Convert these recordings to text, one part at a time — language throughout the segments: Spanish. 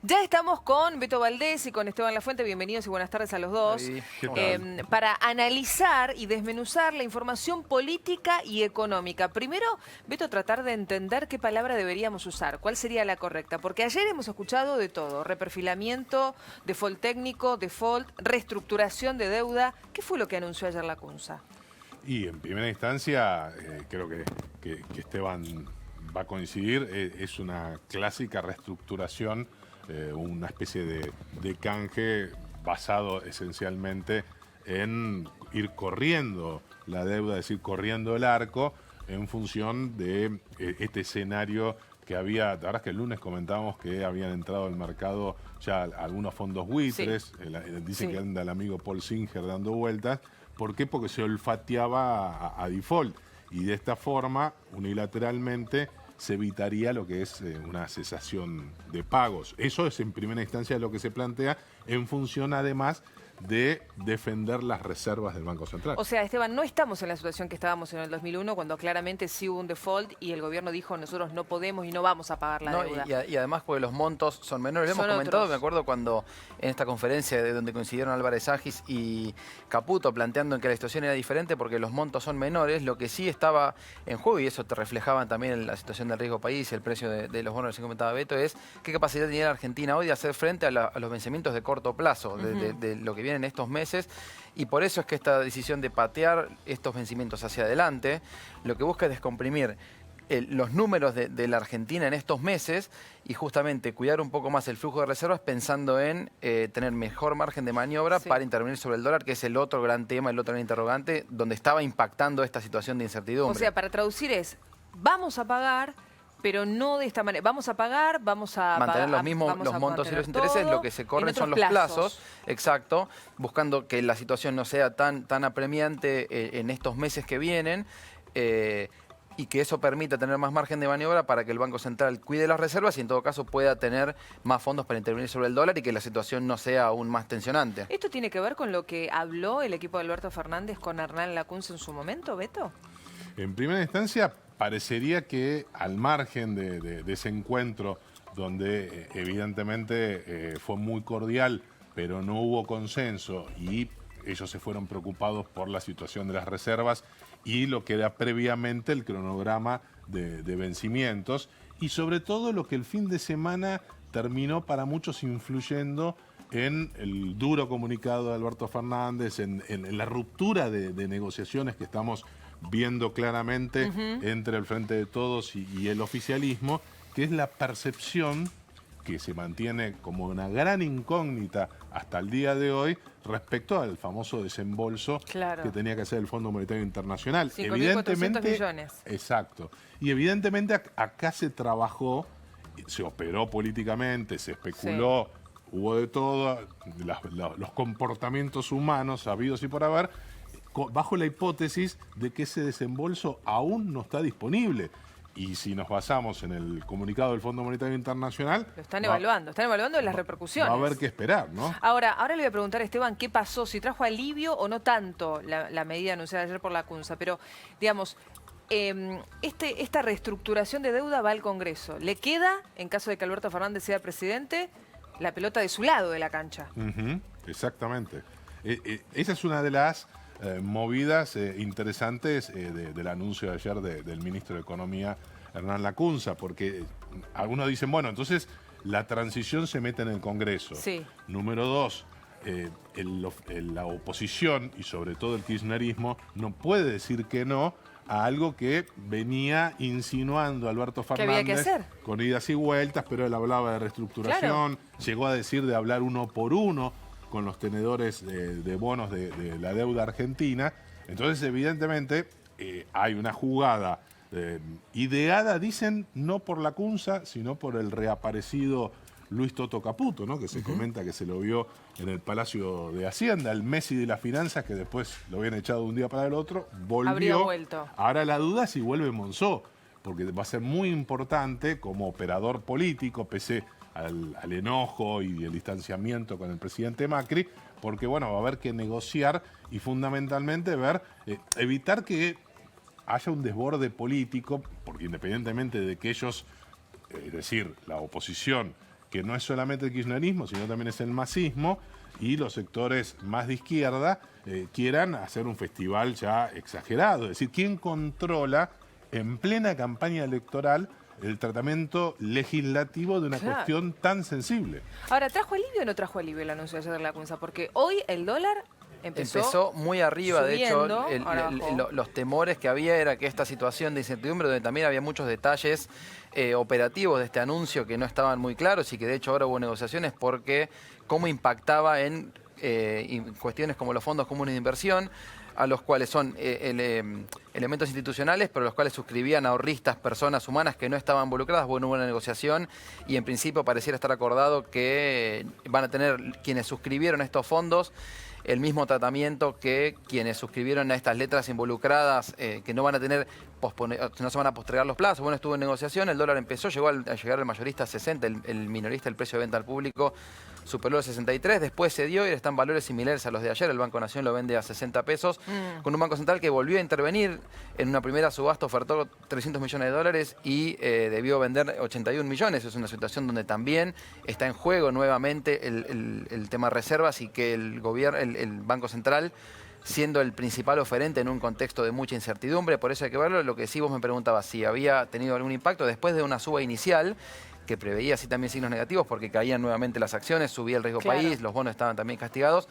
Ya estamos con Beto Valdés y con Esteban Lafuente. Bienvenidos y buenas tardes a los dos. ¿Qué tal? Para analizar y desmenuzar la información política y económica. Primero, Beto, tratar de entender qué palabra deberíamos usar, cuál sería la correcta. Porque ayer hemos escuchado de todo: reperfilamiento, default técnico, default, reestructuración de deuda. ¿Qué fue lo que anunció ayer la CUNSA? Y en primera instancia, creo que Esteban va a coincidir, es una clásica reestructuración, una especie de canje basado esencialmente en ir corriendo la deuda, es decir, corriendo el arco en función de este escenario que había. La verdad es que el lunes comentábamos que habían entrado al mercado ya algunos fondos buitres, sí. Dice que anda el amigo Paul Singer dando vueltas. ¿Por qué? Porque se olfateaba a default y de esta forma, unilateralmente, se evitaría lo que es una cesación de pagos. Eso es en primera instancia lo que se plantea en función además de defender las reservas del Banco Central. O sea, Esteban, no estamos en la situación que estábamos en el 2001, cuando claramente sí hubo un default y el gobierno dijo nosotros no podemos y no vamos a pagar la deuda. Y además porque los montos son menores. Lo hemos comentado, me acuerdo cuando en esta conferencia de donde coincidieron Álvarez Agis y Caputo planteando que la situación era diferente porque los montos son menores, lo que sí estaba en juego, y eso te reflejaba también en la situación del riesgo país, el precio de los bonos que comentaba Beto, es qué capacidad tenía la Argentina hoy de hacer frente a los vencimientos de corto plazo, de lo que viene en estos meses, y por eso es que esta decisión de patear estos vencimientos hacia adelante, lo que busca es descomprimir los números de la Argentina en estos meses y justamente cuidar un poco más el flujo de reservas pensando en tener mejor margen de maniobra para intervenir sobre el dólar, que es el otro gran tema, el otro gran interrogante, donde estaba impactando esta situación de incertidumbre. O sea, para traducir es, vamos a pagar, pero no de esta manera. Vamos a pagar, vamos a mantener los mismos los montos y los intereses, lo que se corren son los plazos, exacto, buscando que la situación no sea tan apremiante en estos meses que vienen, y que eso permita tener más margen de maniobra para que el Banco Central cuide las reservas y en todo caso pueda tener más fondos para intervenir sobre el dólar y que la situación no sea aún más tensionante. ¿Esto tiene que ver con lo que habló el equipo de Alberto Fernández con Hernán Lacunza en su momento, Beto? En primera instancia, parecería que al margen de ese encuentro, donde evidentemente fue muy cordial, pero no hubo consenso y ellos se fueron preocupados por la situación de las reservas y lo que era previamente el cronograma de vencimientos y sobre todo lo que el fin de semana terminó para muchos influyendo en el duro comunicado de Alberto Fernández, en la ruptura de negociaciones que estamos viendo claramente entre el Frente de Todos y el oficialismo, que es la percepción que se mantiene como una gran incógnita hasta el día de hoy respecto al famoso desembolso que tenía que hacer el Fondo Monetario Internacional. 5.400 millones. Exacto. Y evidentemente acá se trabajó, se operó políticamente, se especuló, hubo de todo, los comportamientos humanos habidos y por haber, bajo la hipótesis de que ese desembolso aún no está disponible. Y si nos basamos en el comunicado del Fondo Monetario Internacional... Lo están evaluando las repercusiones. Va a haber que esperar, ¿no? Ahora le voy a preguntar a Esteban qué pasó, si trajo alivio o no tanto la medida anunciada ayer por la CUNSA. Pero, digamos, esta reestructuración de deuda va al Congreso. ¿Le queda, en caso de que Alberto Fernández sea presidente, la pelota de su lado de la cancha? Exactamente. Esa es una de las movidas interesantes del anuncio de ayer del ministro de Economía, Hernán Lacunza, porque algunos dicen, bueno, entonces la transición se mete en el Congreso. Sí. Número dos, la oposición y sobre todo el kirchnerismo no puede decir que no a algo que venía insinuando Alberto Fernández con idas y vueltas, pero él hablaba de reestructuración, llegó a decir de hablar uno por uno con los tenedores de bonos de la deuda argentina. Entonces, evidentemente, hay una jugada ideada, dicen, no por la CUNSA, sino por el reaparecido Luis Toto Caputo, ¿no? Que se comenta que se lo vio en el Palacio de Hacienda, el Messi de las finanzas, que después lo habían echado de un día para el otro, volvió. Habría vuelto. Ahora la duda es si vuelve Monzó, porque va a ser muy importante como operador político, pese al enojo y el distanciamiento con el presidente Macri, porque bueno, va a haber que negociar y fundamentalmente evitar que haya un desborde político, porque independientemente de que ellos, es decir, la oposición, que no es solamente el kirchnerismo, sino también es el masismo, y los sectores más de izquierda quieran hacer un festival ya exagerado. Es decir, ¿quién controla en plena campaña electoral el tratamiento legislativo de una cuestión tan sensible? Ahora, ¿trajo alivio o no trajo alivio el anuncio de ayer de la CUNSA? Porque hoy el dólar empezó muy arriba, subiendo, de hecho, los temores que había era que esta situación de incertidumbre, donde también había muchos detalles operativos de este anuncio que no estaban muy claros y que de hecho ahora hubo negociaciones porque cómo impactaba en cuestiones como los fondos comunes de inversión, a los cuales son elementos institucionales, pero los cuales suscribían ahorristas, personas humanas que no estaban involucradas. Bueno, hubo una negociación y en principio pareciera estar acordado que van a tener quienes suscribieron estos fondos el mismo tratamiento que quienes suscribieron a estas letras involucradas, que no van a tener, no se van a postergar los plazos. Bueno, estuvo en negociación, el dólar empezó, llegó a llegar el mayorista a 60, el minorista, el precio de venta al público superó los 63, después se dio y están valores similares a los de ayer. El Banco Nación lo vende a 60 pesos, con un Banco Central que volvió a intervenir. En una primera subasta ofertó 300 millones de dólares y debió vender 81 millones. Es una situación donde también está en juego nuevamente el tema reservas y que el gobierno, el Banco Central, siendo el principal oferente en un contexto de mucha incertidumbre, por eso hay que verlo. Lo que sí vos me preguntabas si había tenido algún impacto después de una suba inicial, que preveía así también signos negativos porque caían nuevamente las acciones, subía el riesgo país, los bonos estaban también castigados.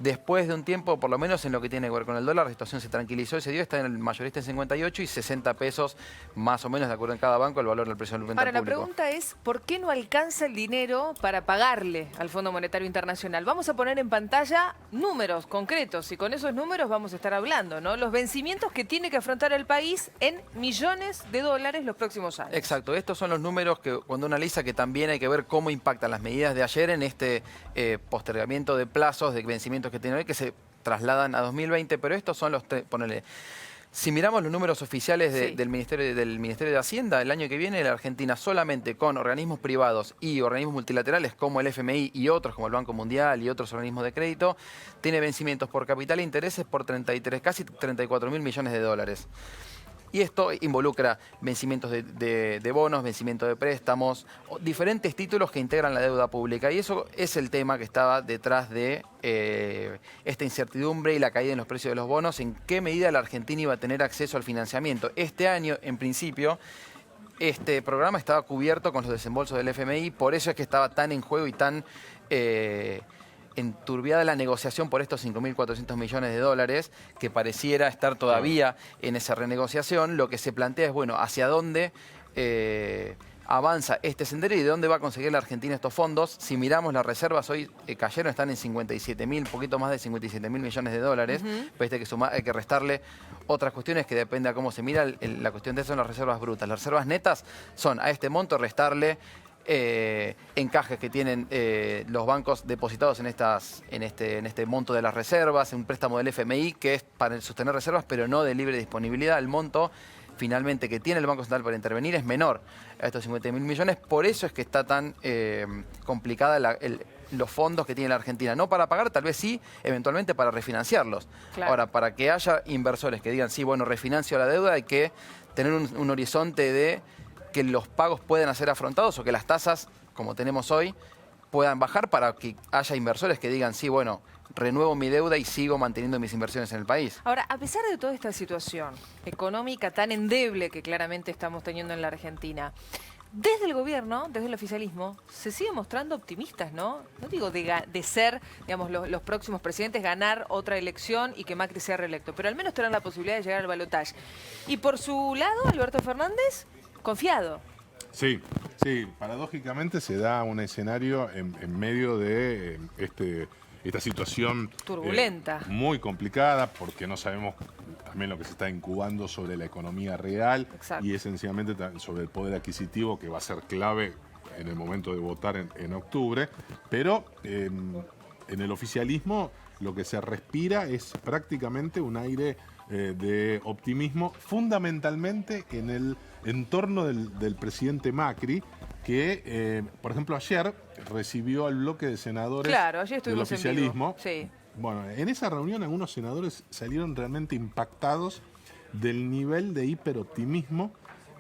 Después de un tiempo, por lo menos en lo que tiene que ver con el dólar, la situación se tranquilizó y se dio, está en el mayorista en 58 y 60 pesos más o menos, de acuerdo en cada banco, el valor del precio del venta al público. Ahora, la pregunta es, ¿por qué no alcanza el dinero para pagarle al Fondo Monetario Internacional? Vamos a poner en pantalla números concretos y con esos números vamos a estar hablando, ¿no? Los vencimientos que tiene que afrontar el país en millones de dólares los próximos años. Exacto, estos son los números que cuando uno analiza, que también hay que ver cómo impactan las medidas de ayer en este postergamiento de plazos de vencimientos que tiene hoy, que se trasladan a 2020, pero estos son los tres, ponele. Si miramos los números oficiales del Ministerio de Hacienda, el año que viene la Argentina solamente con organismos privados y organismos multilaterales como el FMI y otros como el Banco Mundial y otros organismos de crédito, tiene vencimientos por capital e intereses por casi 34 mil millones de dólares. Y esto involucra vencimientos de bonos, vencimientos de préstamos, diferentes títulos que integran la deuda pública. Y eso es el tema que estaba detrás de esta incertidumbre y la caída en los precios de los bonos. En qué medida la Argentina iba a tener acceso al financiamiento. Este año, en principio, este programa estaba cubierto con los desembolsos del FMI. Por eso es que estaba tan en juego y tan enturbiada la negociación por estos 5.400 millones de dólares, que pareciera estar todavía en esa renegociación. Lo que se plantea es, bueno, hacia dónde avanza este sendero y de dónde va a conseguir la Argentina estos fondos. Si miramos las reservas, hoy cayeron, están en 57.000, poquito más de 57.000 millones de dólares. Pero hay que restarle otras cuestiones que depende a cómo se mira. La cuestión de eso son las reservas brutas. Las reservas netas son a este monto restarle encajes que tienen los bancos depositados en este monto de las reservas, en un préstamo del FMI que es para sostener reservas pero no de libre disponibilidad. El monto finalmente que tiene el Banco Central para intervenir es menor a estos 50.000 millones, por eso es que está tan complicada los fondos que tiene la Argentina, no para pagar, tal vez sí, eventualmente para refinanciarlos. Claro. Ahora, para que haya inversores que digan, sí, bueno, refinancio la deuda, hay que tener un horizonte de que los pagos puedan ser afrontados o que las tasas, como tenemos hoy, puedan bajar para que haya inversores que digan, sí, bueno, renuevo mi deuda y sigo manteniendo mis inversiones en el país. Ahora, a pesar de toda esta situación económica tan endeble que claramente estamos teniendo en la Argentina, desde el gobierno, desde el oficialismo, se sigue mostrando optimistas, ¿no? No digo de ser, digamos, los próximos presidentes, ganar otra elección y que Macri sea reelecto, pero al menos tener la posibilidad de llegar al balotaje. Y por su lado, Alberto Fernández, confiado. Sí, paradójicamente se da un escenario en medio de esta situación turbulenta, muy complicada, porque no sabemos también lo que se está incubando sobre la economía real. Exacto. Y esencialmente sobre el poder adquisitivo, que va a ser clave en el momento de votar en octubre. Pero en el oficialismo lo que se respira es prácticamente un aire de optimismo, fundamentalmente en el entorno del presidente Macri, que, por ejemplo, ayer recibió al bloque de senadores del oficialismo. Sí. Bueno, en esa reunión algunos senadores salieron realmente impactados del nivel de hiperoptimismo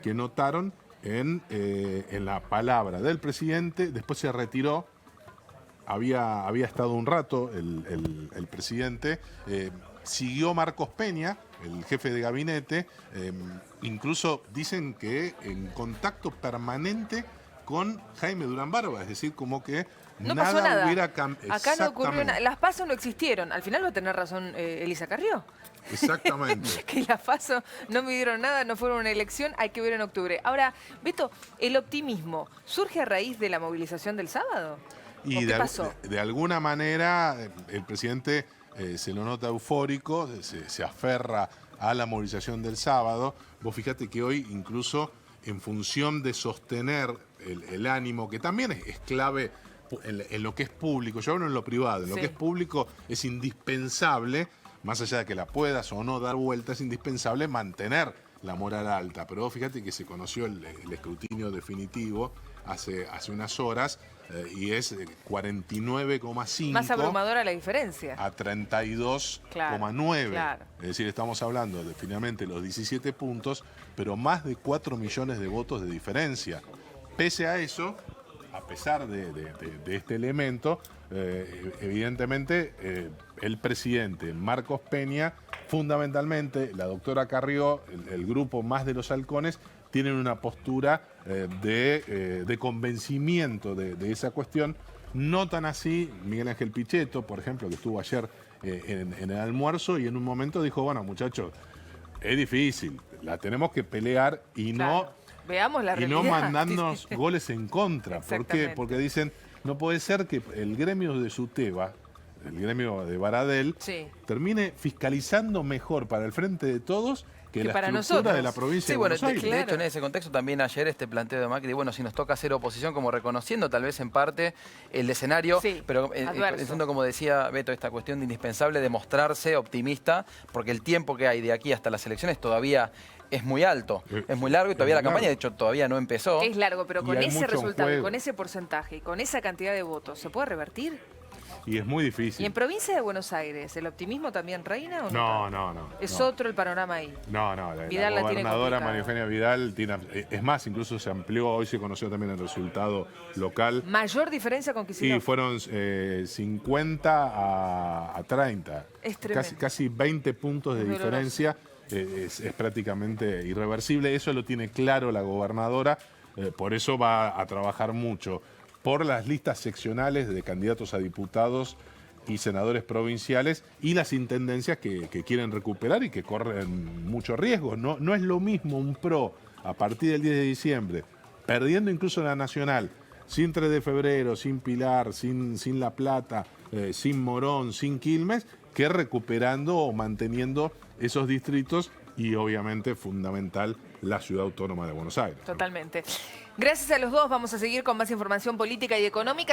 que notaron en la palabra del presidente, después se retiró, había estado un rato el presidente, siguió Marcos Peña, el jefe de gabinete, incluso dicen que en contacto permanente con Jaime Durán Barba, es decir, como que no pasó nada. Hubiera cambiado. Acá no ocurrió nada. Las PASO no existieron. Al final va a tener razón Elisa Carrió. Exactamente. Que las PASO no midieron nada, no fueron una elección, hay que ver en octubre. Ahora, Beto, ¿el optimismo surge a raíz de la movilización del sábado? Y ¿Qué pasó? de alguna manera el presidente se lo nota eufórico, se aferra a la movilización del sábado. Vos fíjate que hoy incluso en función de sostener el ánimo, que también es clave en lo que es público, yo hablo en lo privado, en lo que es público es indispensable, más allá de que la puedas o no dar vuelta, es indispensable mantener la moral alta. Pero vos fíjate que se conoció el escrutinio definitivo hace unas horas y es 49,5. Más abrumadora la diferencia. A 32,9. Claro. Es decir, estamos hablando de finalmente los 17 puntos, pero más de 4 millones de votos de diferencia. Pese a eso, a pesar de este elemento, evidentemente el presidente Marcos Peña, fundamentalmente la doctora Carrió, el grupo Más de los Halcones, tienen una postura de convencimiento de esa cuestión. No tan así Miguel Ángel Pichetto, por ejemplo, que estuvo ayer en el almuerzo y en un momento dijo, bueno, muchachos, es difícil, la tenemos que pelear y Veamos la realidad. no mandarnos goles en contra. ¿Por qué? Porque dicen, no puede ser que el gremio de Suteba, el gremio de Baradel, termine fiscalizando mejor para el frente de todos que la para estructura nosotros. de la provincia de bueno, Buenos Aires. De hecho, en ese contexto también ayer este planteo de Macri, bueno, si nos toca hacer oposición, como reconociendo tal vez en parte el escenario, pero pensando, como decía Beto, esta cuestión de indispensable de mostrarse optimista, porque el tiempo que hay de aquí hasta las elecciones todavía es muy alto, es muy largo y todavía la campaña, de hecho, todavía no empezó. Es largo, pero con ese resultado, juego, con ese porcentaje y con esa cantidad de votos, ¿se puede revertir? Y es muy difícil. ¿Y en provincia de Buenos Aires, el optimismo también reina o no? No. No. Es otro el panorama ahí. No. Vidal la gobernadora tiene María Eugenia Vidal tiene, es más, incluso se amplió, hoy se conoció también el resultado local. ¿Mayor diferencia con Kicillof? Sí, fueron 50 a 30. Es tremendo. Casi 20 puntos de diferencia. Es prácticamente irreversible. Eso lo tiene claro la gobernadora, por eso va a trabajar mucho por las listas seccionales de candidatos a diputados y senadores provinciales y las intendencias que quieren recuperar y que corren mucho riesgo. No es lo mismo un PRO a partir del 10 de diciembre, perdiendo incluso la nacional, sin 3 de febrero, sin Pilar, sin La Plata, sin Morón, sin Quilmes, que recuperando o manteniendo esos distritos y obviamente fundamental la Ciudad Autónoma de Buenos Aires. Totalmente. Gracias a los dos, vamos a seguir con más información política y económica.